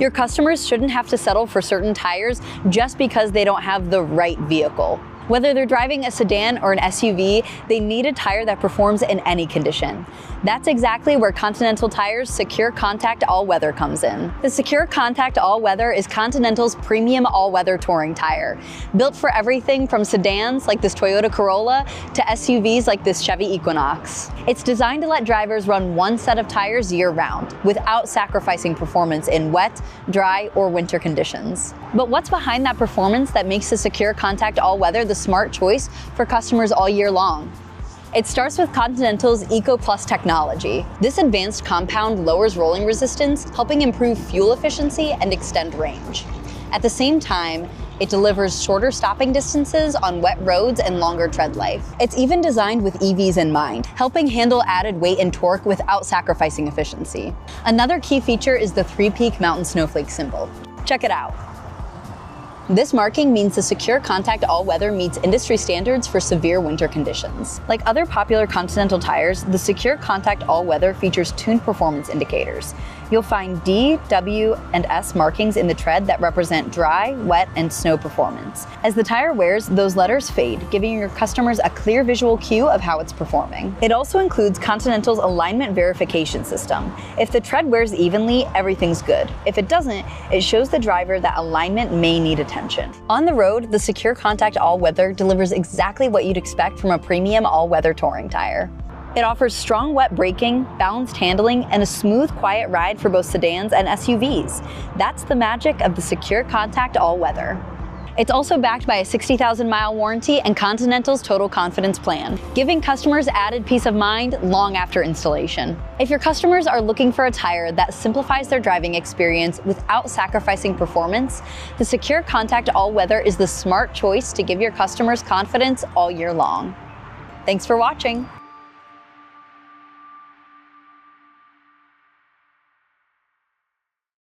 Your customers shouldn't have to settle for certain tires just because they don't have the right vehicle. Whether they're driving a sedan or an SUV, they need a tire that performs in any condition. That's exactly where Continental Tire's SecureContact All-Weather comes in. The SecureContact All-Weather is Continental's premium all-weather touring tire, built for everything from sedans like this Toyota Corolla to SUVs like this Chevy Equinox. It's designed to let drivers run one set of tires year-round, without sacrificing performance in wet, dry, or winter conditions. But what's behind that performance that makes the SecureContact All-Weather the smart choice for customers all year long? It starts with Continental's EcoPlus Technology. This advanced compound lowers rolling resistance, helping improve fuel efficiency and extend range. At the same time, it delivers shorter stopping distances on wet roads and longer tread life. It's even designed with EVs in mind, helping handle added weight and torque without sacrificing efficiency. Another key feature is the three-peak Mountain Snowflake symbol. Check it out. This marking means the SecureContact All-Weather meets industry standards for severe winter conditions. Like other popular Continental tires, the SecureContact All-Weather features tuned performance indicators. You'll find D, W, and S markings in the tread that represent dry, wet, and snow performance. As the tire wears, those letters fade, giving your customers a clear visual cue of how it's performing. It also includes Continental's alignment verification system. If the tread wears evenly, everything's good. If it doesn't, it shows the driver that alignment may need attention. On the road, the SecureContact All-Weather delivers exactly what you'd expect from a premium all-weather touring tire. It offers strong wet braking, balanced handling, and a smooth, quiet ride for both sedans and SUVs. That's the magic of the SecureContact All-Weather. It's also backed by a 60,000-mile warranty and Continental's Total Confidence Plan, giving customers added peace of mind long after installation. If your customers are looking for a tire that simplifies their driving experience without sacrificing performance, the SecureContact All-Weather is the smart choice to give your customers confidence all year long. Thanks for watching.